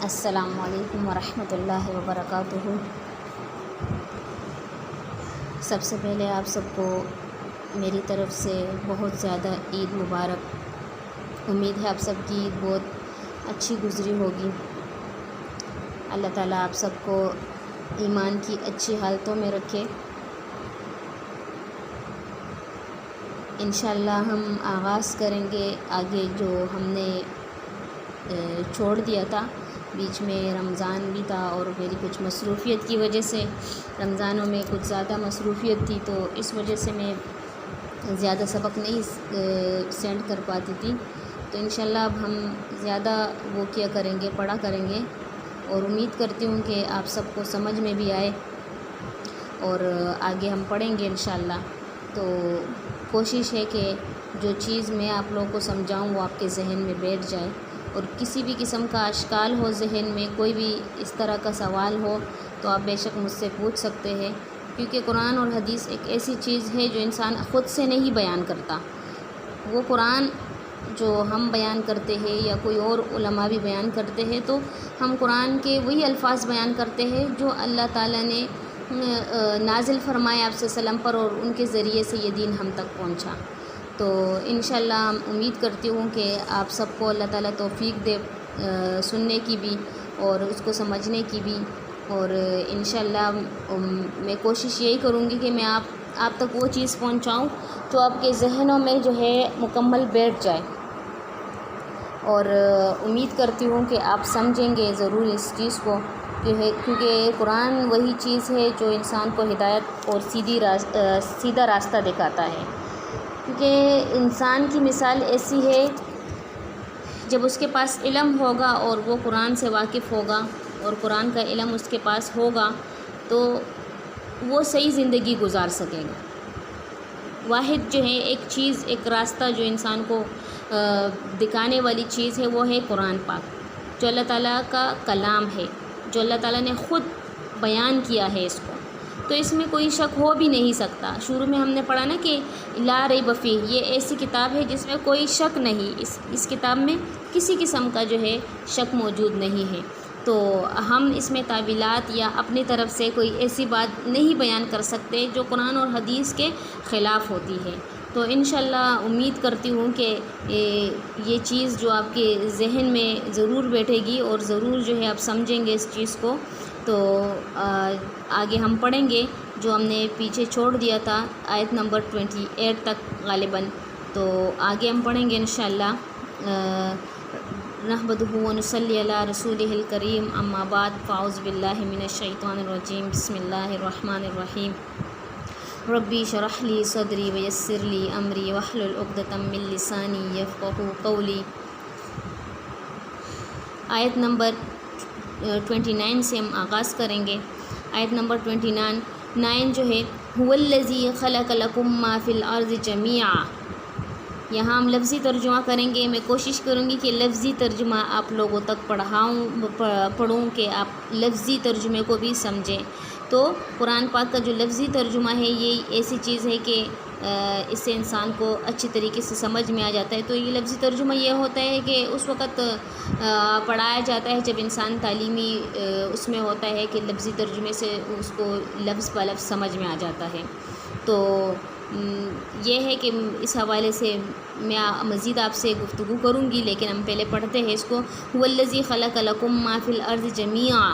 السلام علیکم ورحمۃ اللہ وبرکاتہ۔ سب سے پہلے آپ سب کو میری طرف سے بہت زیادہ عید مبارک۔ امید ہے آپ سب کی عید بہت اچھی گزری ہوگی۔ اللہ تعالیٰ آپ سب کو ایمان کی اچھی حالتوں میں رکھے۔ انشاءاللہ ہم آغاز کریں گے آگے جو ہم نے چھوڑ دیا تھا۔ بیچ میں رمضان بھی تھا اور میری کچھ مصروفیت کی وجہ سے رمضانوں میں کچھ زیادہ مصروفیت تھی، تو اس وجہ سے میں زیادہ سبق نہیں سینڈ کر پاتی تھی۔ تو انشاءاللہ اب ہم زیادہ وہ کیا کریں گے، پڑھا کریں گے، اور امید کرتی ہوں کہ آپ سب کو سمجھ میں بھی آئے اور آگے ہم پڑھیں گے انشاءاللہ۔ تو کوشش ہے کہ جو چیز میں آپ لوگوں کو سمجھاؤں وہ آپ کے ذہن میں بیٹھ جائے، اور کسی بھی قسم کا اشکال ہو ذہن میں، کوئی بھی اس طرح کا سوال ہو تو آپ بے شک مجھ سے پوچھ سکتے ہیں، کیونکہ قرآن اور حدیث ایک ایسی چیز ہے جو انسان خود سے نہیں بیان کرتا۔ وہ قرآن جو ہم بیان کرتے ہیں یا کوئی اور علماء بھی بیان کرتے ہیں، تو ہم قرآن کے وہی الفاظ بیان کرتے ہیں جو اللہ تعالیٰ نے نازل فرمائے آپ صلی اللہ علیہ وسلم پر، اور ان کے ذریعے سے یہ دین ہم تک پہنچا۔ تو انشاءاللہ امید کرتی ہوں کہ آپ سب کو اللہ تعالیٰ توفیق دے سننے کی بھی اور اس کو سمجھنے کی بھی، اور انشاءاللہ میں کوشش یہی کروں گی کہ میں آپ تک وہ چیز پہنچاؤں جو آپ کے ذہنوں میں جو ہے مکمل بیٹھ جائے، اور امید کرتی ہوں کہ آپ سمجھیں گے ضرور اس چیز کو، کیونکہ قرآن وہی چیز ہے جو انسان کو ہدایت اور سیدھا راستہ دکھاتا ہے۔ کیونکہ انسان کی مثال ایسی ہے، جب اس کے پاس علم ہوگا اور وہ قرآن سے واقف ہوگا اور قرآن کا علم اس کے پاس ہوگا تو وہ صحیح زندگی گزار سکے گا۔ واحد جو ہے ایک چیز، ایک راستہ جو انسان کو دکھانے والی چیز ہے وہ ہے قرآن پاک، جو اللہ تعالیٰ کا کلام ہے، جو اللہ تعالیٰ نے خود بیان کیا ہے اس کو، تو اس میں کوئی شک ہو بھی نہیں سکتا۔ شروع میں ہم نے پڑھا نا کہ لا ریب فیہ، یہ ایسی کتاب ہے جس میں کوئی شک نہیں، اس کتاب میں کسی قسم کا جو ہے شک موجود نہیں ہے۔ تو ہم اس میں تعویلات یا اپنی طرف سے کوئی ایسی بات نہیں بیان کر سکتے جو قرآن اور حدیث کے خلاف ہوتی ہے۔ تو انشاءاللہ امید کرتی ہوں کہ یہ چیز جو آپ کے ذہن میں ضرور بیٹھے گی اور ضرور جو ہے آپ سمجھیں گے اس چیز کو۔ تو آگے ہم پڑھیں گے جو ہم نے پیچھے چھوڑ دیا تھا، آیت نمبر 28 تک غالباً، تو آگے ہم پڑھیں گے انشاءاللہ۔ نحمدہ ونصلی علی رسولہ الکریم، اما بعد، فاعوذ باللہ من الشیطان الرجیم، بسم اللہ الرحمن الرحیم۔ ربی اشرح لی صدری ویسر لی امری واحلل عقدۃ من لسانی یفقہوا قولی۔ آیت نمبر 29 سے ہم آغاز کریں گے۔ آیت نمبر 29 جو ہے، هو الذی خلق لکم ما فی الارض جمیعا، یہاں ہم لفظی ترجمہ کریں گے۔ میں کوشش کروں گی کہ لفظی ترجمہ آپ لوگوں تک پڑھوں کہ آپ لفظی ترجمے کو بھی سمجھیں۔ تو قرآن پاک کا جو لفظی ترجمہ ہے یہ ایسی چیز ہے کہ اس سے انسان کو اچھی طریقے سے سمجھ میں آ جاتا ہے۔ تو یہ لفظی ترجمہ یہ ہوتا ہے کہ اس وقت پڑھایا جاتا ہے جب انسان تعلیمی اس میں ہوتا ہے کہ لفظی ترجمے سے اس کو لفظ بہ لفظ سمجھ میں آ جاتا ہے۔ تو یہ ہے کہ اس حوالے سے میں مزید آپ سے گفتگو کروں گی، لیکن ہم پہلے پڑھتے ہیں اس کو۔ هو الذی خلق لکم ما فی الارض جمیعا،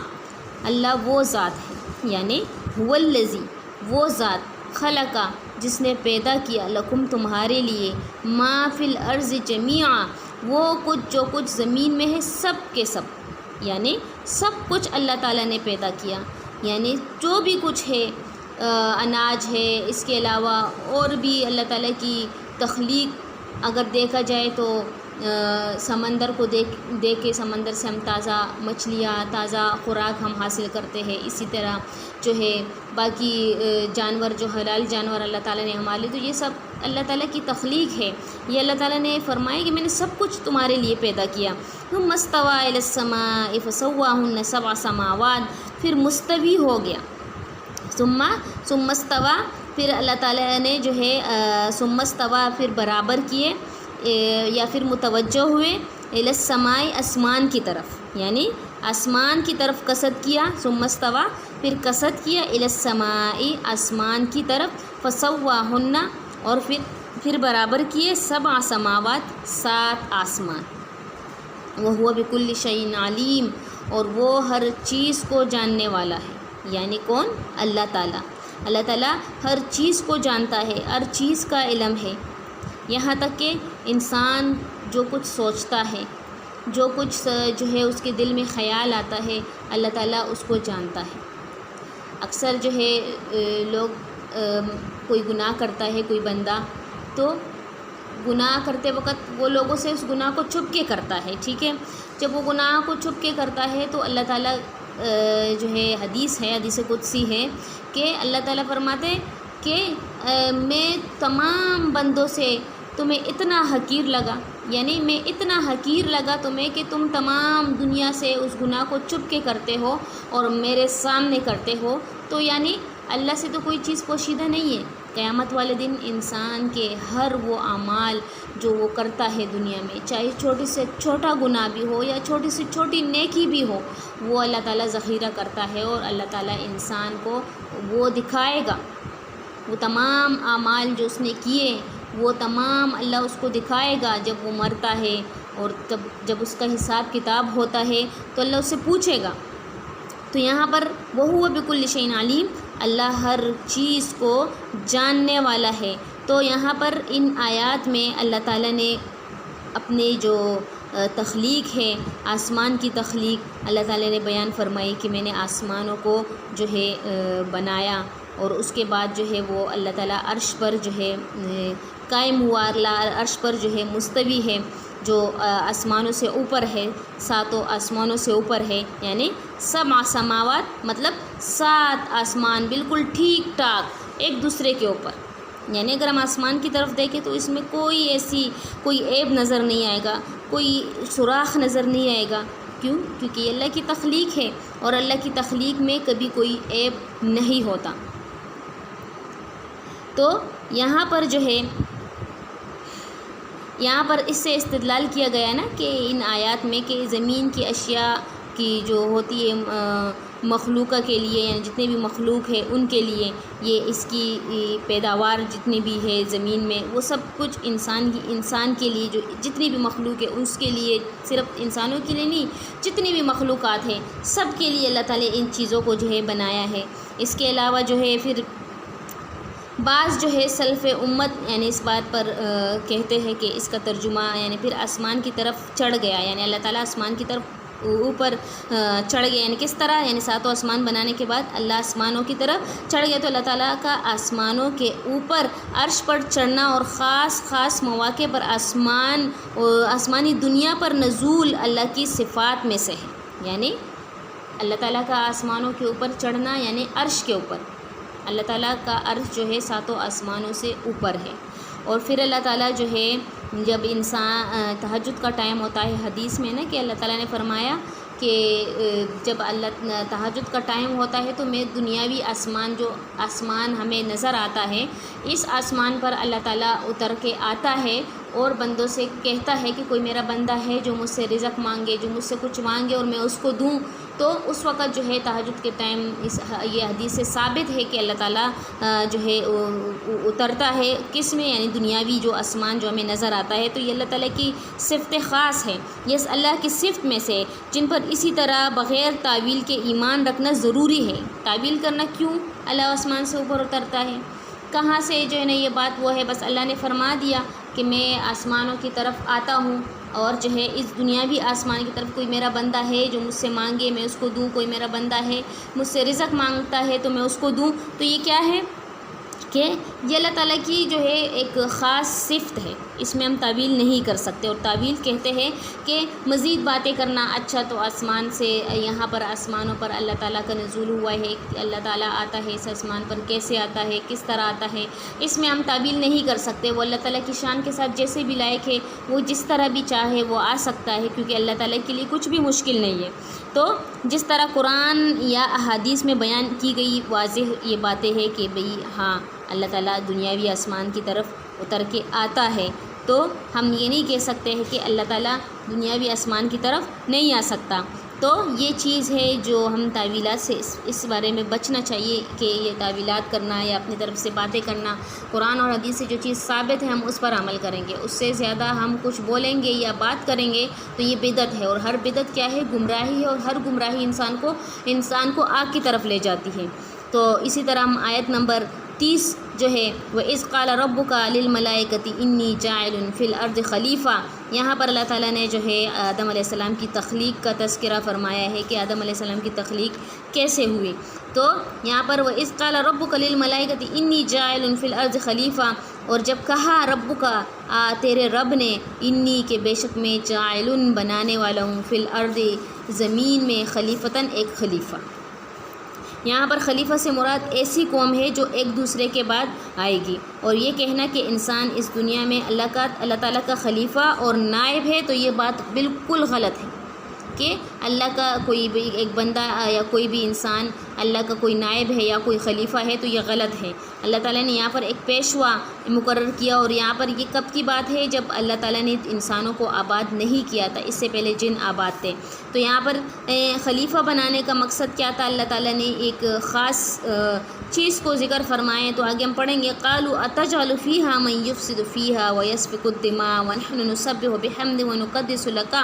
اللہ وہ ذات ہے، یعنی هو الذی وہ ذات، خلقہ جس نے پیدا کیا، لکم تمہارے لیے، ما فی الارض جمیعا وہ کچھ جو کچھ زمین میں ہے سب کے سب، یعنی سب کچھ اللہ تعالیٰ نے پیدا کیا، یعنی جو بھی کچھ ہے، اناج ہے، اس کے علاوہ اور بھی اللہ تعالیٰ کی تخلیق اگر دیکھا جائے تو سمندر کو دیکھ کے سمندر سے ہم تازہ مچھلیاں، تازہ خوراک ہم حاصل کرتے ہیں، اسی طرح جو ہے باقی جانور جو حلال جانور اللہ تعالیٰ نے ہمارے لیے، تو یہ سب اللہ تعالیٰ کی تخلیق ہے۔ یہ اللہ تعالیٰ نے فرمایا کہ میں نے سب کچھ تمہارے لیے پیدا کیا۔ ثم استوى إلى السماء فسواهن 7 سماوات، پھر مستوی ہو گیا، ثم استوى، پھر اللہ تعالیٰ نے جو ہے ثم استوى پھر برابر کیے یا پھر متوجہ ہوئے الی السماء آسمان کی طرف، یعنی آسمان کی طرف قصد کیا، ثم استویٰ پھر قصد کیا، الی السماء آسمان کی طرف، فسواہن اور پھر برابر کیے، سبع سماوات 7 آسمان، وہو بکل شیء علیم اور وہ ہر چیز کو جاننے والا ہے، یعنی کون؟ اللہ تعالیٰ۔ اللہ تعالیٰ ہر چیز کو جانتا ہے، ہر چیز کا علم ہے، یہاں تک کہ انسان جو کچھ سوچتا ہے، جو کچھ جو ہے اس کے دل میں خیال آتا ہے، اللہ تعالیٰ اس کو جانتا ہے۔ اکثر جو ہے لوگ کوئی گناہ کرتا ہے کوئی بندہ، تو گناہ کرتے وقت وہ لوگوں سے اس گناہ کو چھپ کے کرتا ہے، ٹھیک ہے۔ جب وہ گناہ کو چھپ کے کرتا ہے تو اللہ تعالیٰ جو ہے حدیث قدسی ہے کہ اللہ تعالیٰ فرماتے کہ میں تمام بندوں سے تمہیں اتنا حقیر لگا، یعنی میں اتنا حقیر لگا تمہیں کہ تم تمام دنیا سے اس گناہ کو چھپ کے کرتے ہو اور میرے سامنے کرتے ہو، تو یعنی اللہ سے تو کوئی چیز پوشیدہ نہیں ہے۔ قیامت والے دن انسان کے ہر وہ اعمال جو وہ کرتا ہے دنیا میں، چاہے چھوٹی سے چھوٹا گناہ بھی ہو یا چھوٹی سے چھوٹی نیکی بھی ہو، وہ اللہ تعالیٰ ذخیرہ کرتا ہے اور اللہ تعالیٰ انسان کو وہ دکھائے گا، وہ تمام اعمال جو اس نے کیے وہ تمام اللہ اس کو دکھائے گا جب وہ مرتا ہے، اور جب اس کا حساب کتاب ہوتا ہے تو اللہ اس سے پوچھے گا۔ تو یہاں پر وہو بکل شیء علیم، اللہ ہر چیز کو جاننے والا ہے۔ تو یہاں پر ان آیات میں اللہ تعالیٰ نے اپنے جو تخلیق ہے، آسمان کی تخلیق اللہ تعالیٰ نے بیان فرمائی کہ میں نے آسمانوں کو جو ہے بنایا، اور اس کے بعد جو ہے وہ اللہ تعالیٰ عرش پر جو ہے قائم ہوا، عرش پر جو ہے مستوی ہے، جو آسمانوں سے اوپر ہے، 7 آسمانوں سے اوپر ہے، یعنی 7 سماوات مطلب 7 آسمان بالکل ٹھیک ٹھاک ایک دوسرے کے اوپر، یعنی اگر ہم آسمان کی طرف دیکھیں تو اس میں کوئی عیب نظر نہیں آئے گا، کوئی سوراخ نظر نہیں آئے گا۔ کیوں؟ کیونکہ یہ اللہ کی تخلیق ہے، اور اللہ کی تخلیق میں کبھی کوئی عیب نہیں ہوتا۔ تو یہاں پر جو ہے یہاں پر اس سے استدلال کیا گیا نا کہ ان آیات میں کہ زمین کی اشیاء کی جو ہوتی ہے مخلوقہ کے لیے، یعنی جتنے بھی مخلوق ہے ان کے لیے، یہ اس کی پیداوار جتنی بھی ہے زمین میں، وہ سب کچھ انسان کے لیے، جو جتنی بھی مخلوق ہے اس کے لیے، صرف انسانوں کے لیے نہیں، جتنی بھی مخلوقات ہیں سب کے لیے اللہ تعالیٰ ان چیزوں کو جو ہے بنایا ہے۔ اس کے علاوہ جو ہے پھر بعض جو ہے سلف امت یعنی اس بات پر کہتے ہیں کہ اس کا ترجمہ یعنی پھر آسمان کی طرف چڑھ گیا، یعنی اللہ تعالیٰ آسمان کی طرف اوپر چڑھ گیا، یعنی کس طرح؟ یعنی 7 آسمان بنانے کے بعد اللہ آسمانوں کی طرف چڑھ گیا، تو اللہ تعالیٰ کا آسمانوں کے اوپر عرش پر چڑھنا اور خاص مواقع پر آسمانی دنیا پر نزول اللہ کی صفات میں سے ہے، یعنی اللہ تعالیٰ کا آسمانوں کے اوپر چڑھنا یعنی عرش کے اوپر، اللہ تعالیٰ کا عرش جو ہے 7 آسمانوں سے اوپر ہے۔ اور پھر اللہ تعالیٰ جو ہے جب انسان تہجد کا ٹائم ہوتا ہے، حدیث میں نا کہ اللہ تعالیٰ نے فرمایا کہ جب تہجد کا ٹائم ہوتا ہے تو میں دنیاوی آسمان ہمیں نظر آتا ہے، اس آسمان پر اللہ تعالیٰ اتر کے آتا ہے اور بندوں سے کہتا ہے کہ کوئی میرا بندہ ہے جو مجھ سے رزق مانگے، جو مجھ سے کچھ مانگے اور میں اس کو دوں۔ تو اس وقت جو ہے تہجد کے ٹائم یہ حدیث سے ثابت ہے کہ اللہ تعالیٰ جو ہے اترتا ہے کس میں؟ یعنی دنیاوی جو آسمان جو ہمیں نظر آتا ہے۔ تو یہ اللہ تعالیٰ کی صفت خاص ہے، یہ اللہ کی صفت میں سے جن پر اسی طرح بغیر تعویل کے ایمان رکھنا ضروری ہے۔ تعویل کرنا کیوں اللہ آسمان سے اوپر اترتا ہے؟ کہاں سے جو ہے نا یہ بات وہ ہے، بس اللہ نے فرما دیا کہ میں آسمانوں کی طرف آتا ہوں، اور جو ہے اس دنیاوی آسمان کی طرف کوئی میرا بندہ ہے جو مجھ سے مانگے میں اس کو دوں، کوئی میرا بندہ ہے مجھ سے رزق مانگتا ہے تو میں اس کو دوں۔ تو یہ کیا ہے کہ یہ اللہ تعالیٰ کی جو ہے ایک خاص صفت ہے، اس میں ہم تعویل نہیں کر سکتے۔ اور تعویل کہتے ہیں کہ مزید باتیں کرنا، اچھا تو آسمان سے یہاں پر آسمانوں پر اللہ تعالیٰ کا نزول ہوا ہے، اللہ تعالیٰ آتا ہے اس آسمان پر، کیسے آتا ہے، کس طرح آتا ہے، اس میں ہم تعویل نہیں کر سکتے۔ وہ اللہ تعالیٰ کی شان کے ساتھ جیسے بھی لائق ہے، وہ جس طرح بھی چاہے وہ آ سکتا ہے، کیونکہ اللہ تعالیٰ کے لیے کچھ بھی مشکل نہیں ہے۔ تو جس طرح قرآن یا احادیث میں بیان کی گئی واضح یہ باتیں ہیں کہ بھئی ہاں اللہ تعالیٰ دنیاوی آسمان کی طرف اتر کے آتا ہے، تو ہم یہ نہیں کہہ سکتے ہیں کہ اللہ تعالیٰ دنیاوی آسمان کی طرف نہیں آ سکتا۔ تو یہ چیز ہے جو ہم تعویلات سے اس بارے میں بچنا چاہیے کہ یہ تعویلات کرنا یا اپنی طرف سے باتیں کرنا، قرآن اور حدیث سے جو چیز ثابت ہے ہم اس پر عمل کریں گے، اس سے زیادہ ہم کچھ بولیں گے یا بات کریں گے تو یہ بدعت ہے، اور ہر بدعت کیا ہے؟ گمراہی ہے، اور ہر گمراہی انسان کو آگ کی طرف لے جاتی ہے۔ تو اسی طرح ہم آیت نمبر 30 جو ہے وَإِذْ قَالَ رَبُّكَ لِلْمَلَائِكَةِ إِنِّي جَاعِلٌ فِي الْأَرْضِ خلیفہ، یہاں پر اللہ تعالیٰ نے جو ہے آدم علیہ السلام کی تخلیق کا تذکرہ فرمایا ہے کہ آدم علیہ السلام کی تخلیق کیسے ہوئی۔ تو یہاں پر وَإِذْ قَالَ رَبُّكَ لِلْمَلَائِكَةِ إِنِّي جَاعِلٌ فِي الْأَرْضِ خلیفہ، اور جب کہا رب کا تیرے رب نے، انی کہ بے شک میں جاعل بنانے والا ہوں، فی الارض زمین میں، خلیفتاً ایک خلیفہ۔ یہاں پر خلیفہ سے مراد ایسی قوم ہے جو ایک دوسرے کے بعد آئے گی، اور یہ کہنا کہ انسان اس دنیا میں اللہ تعالیٰ کا خلیفہ اور نائب ہے تو یہ بات بالکل غلط ہے کہ اللہ کا کوئی بھی ایک بندہ یا کوئی بھی انسان اللہ کا کوئی نائب ہے یا کوئی خلیفہ ہے تو یہ غلط ہے۔ اللہ تعالیٰ نے یہاں پر ایک پیشوا مقرر کیا، اور یہاں پر یہ کب کی بات ہے؟ جب اللہ تعالیٰ نے انسانوں کو آباد نہیں کیا تھا، اس سے پہلے جن آباد تھے۔ تو یہاں پر خلیفہ بنانے کا مقصد کیا تھا؟ اللہ تعالیٰ نے ایک خاص چیز کو ذکر فرمائے، تو آگے ہم پڑھیں گے قالوا اتجعل فیہا من یفسد فیہا ویسفک الدماء ونحن نسبح بحمدک ونقدس لک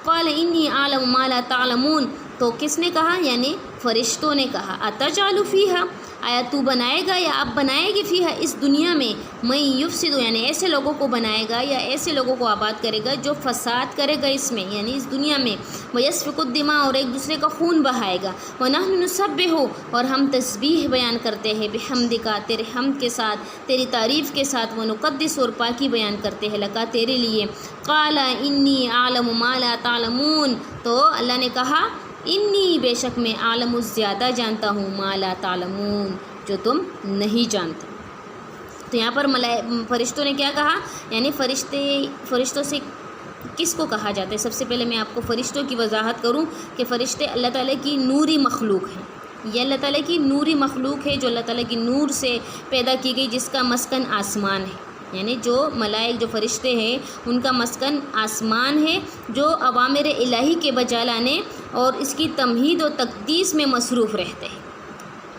قال انی اعلم ما لا تعلمون۔ تو کس نے کہا؟ یعنی فرشتوں نے کہا اتجعل فیہا، آیا تو بنائے گا یا آپ بنائے گی فیہا اس دنیا میں، من یفسد یعنی ایسے لوگوں کو بنائے گا یا ایسے لوگوں کو آباد کرے گا جو فساد کرے گا اس میں، یعنی اس دنیا میں، ویسفک الدماء اور ایک دوسرے کا خون بہائے گا، ونحن نسبح اور ہم تسبیح بیان کرتے ہیں، بحمدک تیرے حمد کے ساتھ، تیری تعریف کے ساتھ، ونقدس اور پاکی بیان کرتے ہیں لکا تیرے لیے، قال انی اعلم ما لا تعلمون، تو اللہ نے کہا انی بے شک میں عالم زیادہ جانتا ہوں، ما لا تعلمون جو تم نہیں جانتے۔ تو یہاں پر فرشتوں نے کیا کہا؟ یعنی فرشتوں سے کس کو کہا جاتا ہے؟ سب سے پہلے میں آپ کو فرشتوں کی وضاحت کروں کہ فرشتے اللہ تعالیٰ کی نوری مخلوق ہیں، یہ اللہ تعالیٰ کی نوری مخلوق ہے جو اللہ تعالیٰ کی نور سے پیدا کی گئی، جس کا مسکن آسمان ہے، یعنی جو ملائک جو فرشتے ہیں ان کا مسکن آسمان ہے، جو اوامر الہی کے بجا لانے اور اس کی تمہید و تقدیس میں مصروف رہتے ہیں۔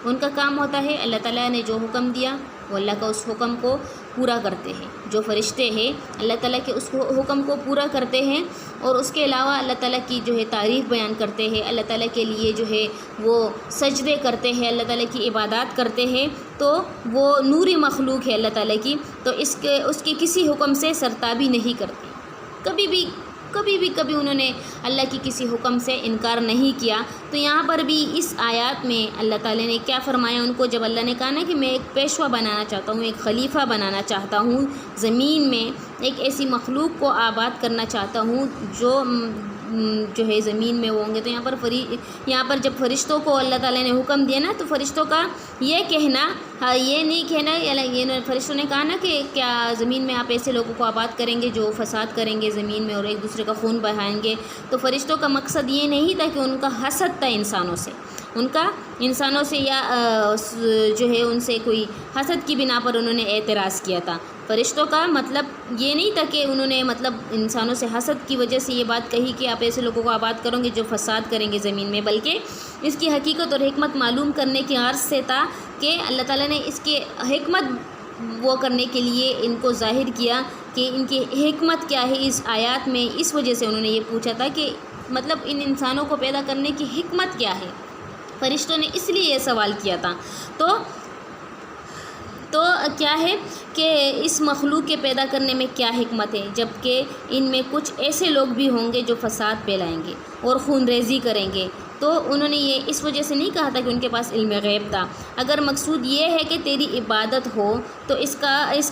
ان کا کام ہوتا ہے اللہ تعالیٰ نے جو حکم دیا وہ اللہ کا اس حکم کو پورا کرتے ہیں، جو فرشتے ہیں اللہ تعالیٰ کے اس حکم کو پورا کرتے ہیں، اور اس کے علاوہ اللہ تعالیٰ کی جو ہے تعریف بیان کرتے ہیں، اللہ تعالیٰ کے لیے جو ہے وہ سجدے کرتے ہیں، اللہ تعالیٰ کی عبادات کرتے ہیں، تو وہ نوری مخلوق ہے اللہ تعالیٰ کی، تو اس کے کسی حکم سے سرتابی نہیں کرتے، کبھی انہوں نے اللہ کی کسی حکم سے انکار نہیں کیا۔ تو یہاں پر بھی اس آیات میں اللہ تعالیٰ نے کیا فرمایا ان کو؟ جب اللہ نے کہا نا کہ میں ایک پیشوا بنانا چاہتا ہوں، ایک خلیفہ بنانا چاہتا ہوں زمین میں، ایک ایسی مخلوق کو آباد کرنا چاہتا ہوں جو ہے زمین میں وہ ہوں گے، تو یہاں پر جب فرشتوں کو اللہ تعالیٰ نے حکم دیا نا، تو فرشتوں کا یہ کہنا، یہ نہیں کہنا، یہ فرشتوں نے کہا نا کہ کیا زمین میں آپ ایسے لوگوں کو آباد کریں گے جو فساد کریں گے زمین میں اور ایک دوسرے کا خون بہائیں گے، تو فرشتوں کا مقصد یہ نہیں تھا کہ ان کا حسد تھا انسانوں سے یا جو ہے ان سے کوئی حسد کی بنا پر انہوں نے اعتراض کیا تھا۔ فرشتوں کا مطلب یہ نہیں تھا کہ انہوں نے انسانوں سے حسد کی وجہ سے یہ بات کہی کہ آپ ایسے لوگوں کو آباد کرو گے جو فساد کریں گے زمین میں، بلکہ اس کی حقیقت اور حکمت معلوم کرنے کی غرض سے تھا کہ اللہ تعالیٰ نے اس کے حکمت وہ کرنے کے لیے ان کو ظاہر کیا کہ ان کی حکمت کیا ہے اس آیات میں۔ اس وجہ سے انہوں نے یہ پوچھا تھا کہ ان انسانوں کو پیدا کرنے کی حکمت کیا ہے، فرشتوں نے اس لیے یہ سوال کیا تھا۔ تو کیا ہے کہ اس مخلوق کے پیدا کرنے میں کیا حکمت ہے، جبکہ ان میں کچھ ایسے لوگ بھی ہوں گے جو فساد پھیلائیں گے اور خون ریزی کریں گے، تو انہوں نے یہ اس وجہ سے نہیں کہا تھا کہ ان کے پاس علم غیب تھا۔ اگر مقصود یہ ہے کہ تیری عبادت ہو تو اس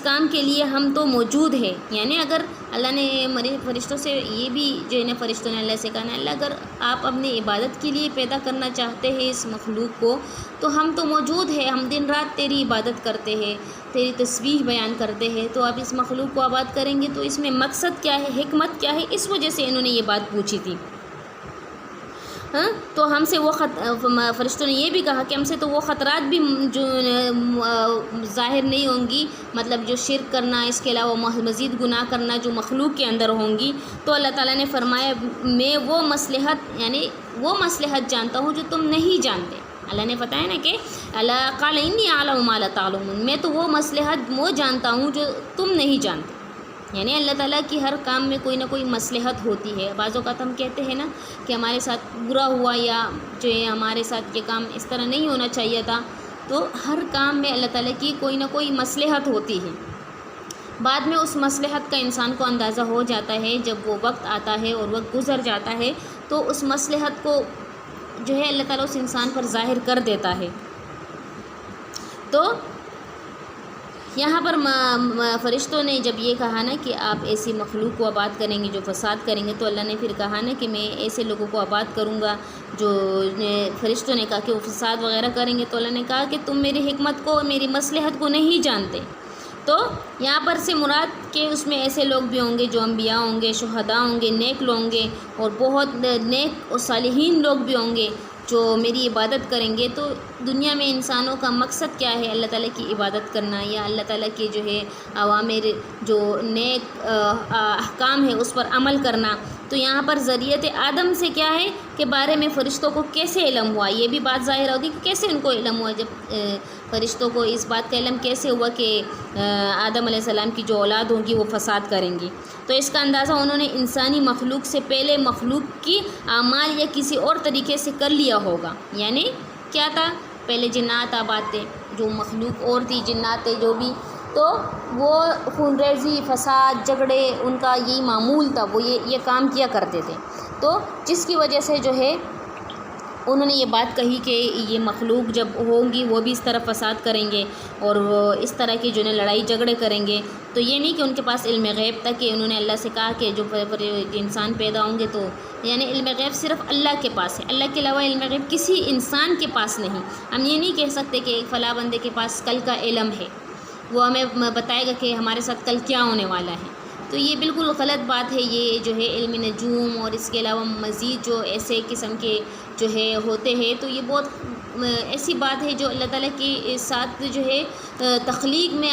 کام کے لیے ہم تو موجود ہیں، یعنی اگر اللہ نے فرشتوں سے یہ بھی جو ہے نا، فرشتوں نے اللہ سے کہا نا، اللہ اگر آپ اپنی عبادت کے لیے پیدا کرنا چاہتے ہیں اس مخلوق کو تو ہم تو موجود ہیں، ہم دن رات تیری عبادت کرتے ہیں، تیری تسبیح بیان کرتے ہیں، تو آپ اس مخلوق کو آباد کریں گے تو اس میں مقصد کیا ہے، حکمت کیا ہے، اس وجہ سے انہوں نے یہ بات پوچھی تھی۔ ہاں تو ہم سے وہ فرشتوں نے یہ بھی کہا کہ ہم سے تو وہ خطرات بھی جو ظاہر نہیں ہوں گی، مطلب جو شرک کرنا، اس کے علاوہ مزید گناہ کرنا جو مخلوق کے اندر ہوں گی۔ تو اللہ تعالیٰ نے فرمایا میں وہ مصلحت یعنی وہ مصلحت جانتا ہوں جو تم نہیں جانتے۔ اللہ نے بتایا نا کہ اللہ قال انی اعلم ما لا تعلمون، میں تو وہ مصلحت وہ جانتا ہوں جو تم نہیں جانتے۔ یعنی اللہ تعالیٰ کی ہر کام میں کوئی نہ کوئی مصلحت ہوتی ہے۔ بعض اوقات ہم کہتے ہیں نا کہ ہمارے ساتھ برا ہوا یا جو ہے ہمارے ساتھ یہ کام اس طرح نہیں ہونا چاہیے تھا، تو ہر کام میں اللہ تعالیٰ کی کوئی نہ کوئی مصلحت ہوتی ہے۔ بعد میں اس مصلحت کا انسان کو اندازہ ہو جاتا ہے جب وہ وقت آتا ہے اور وقت گزر جاتا ہے، تو اس مصلحت کو جو ہے اللہ تعالیٰ اس انسان پر ظاہر کر دیتا ہے۔ تو یہاں پر فرشتوں نے جب یہ کہا نا کہ آپ ایسی مخلوق کو آباد کریں گے جو فساد کریں گے، تو اللہ نے پھر کہا نا کہ میں ایسے لوگوں کو آباد کروں گا جو فرشتوں نے کہا کہ وہ فساد وغیرہ کریں گے، تو اللہ نے کہا کہ تم میری حکمت کو، میری مصلحت کو نہیں جانتے۔ تو یہاں پر سے مراد کہ اس میں ایسے لوگ بھی ہوں گے جو انبیاء ہوں گے، شہداء ہوں گے، نیک لوگ ہوں گے، اور بہت نیک اور صالحین لوگ بھی ہوں گے جو میری عبادت کریں گے۔ تو دنیا میں انسانوں کا مقصد کیا ہے؟ اللہ تعالیٰ کی عبادت کرنا، یا اللہ تعالیٰ کے جو ہے اوامر جو نیک احکام ہے اس پر عمل کرنا۔ تو یہاں پر ذریعت آدم سے کیا ہے کہ بارے میں فرشتوں کو کیسے علم ہوا، یہ بھی بات ظاہر ہوگی کہ کیسے ان کو علم ہوا، جب فرشتوں کو اس بات کا علم کیسے ہوا کہ آدم علیہ السلام کی جو اولاد ہوگی وہ فساد کریں گی۔ تو اس کا اندازہ انہوں نے انسانی مخلوق سے پہلے مخلوق کی اعمال یا کسی اور طریقے سے کر لیا ہوگا۔ یعنی کیا تھا؟ پہلے جنات آباد تھے، جو مخلوق اور تھی جنات تھے جو بھی، تو وہ خون ریزی، فساد، جھگڑے ان کا یہی معمول تھا، وہ یہ کام کیا کرتے تھے۔ تو جس کی وجہ سے جو ہے انہوں نے یہ بات کہی کہ یہ مخلوق جب ہوں گی وہ بھی اس طرح فساد کریں گے اور وہ اس طرح کی جو ہے لڑائی جھگڑے کریں گے۔ تو یہ نہیں کہ ان کے پاس علم غیب تھا کہ انہوں نے اللہ سے کہا کہ جو انسان پیدا ہوں گے، تو یعنی علم غیب صرف اللہ کے پاس ہے، اللہ کے علاوہ علم غیب کسی انسان کے پاس نہیں۔ ہم یہ نہیں کہہ سکتے کہ فلاں بندے کے پاس کل کا علم ہے، وہ ہمیں بتائے گا کہ ہمارے ساتھ کل کیا ہونے والا ہے۔ تو یہ بالکل غلط بات ہے۔ یہ جو ہے علم نجوم اور اس کے علاوہ مزید جو ایسے قسم کے جو ہے ہوتے ہیں، تو یہ بہت ایسی بات ہے جو اللہ تعالیٰ کے ساتھ جو ہے تخلیق میں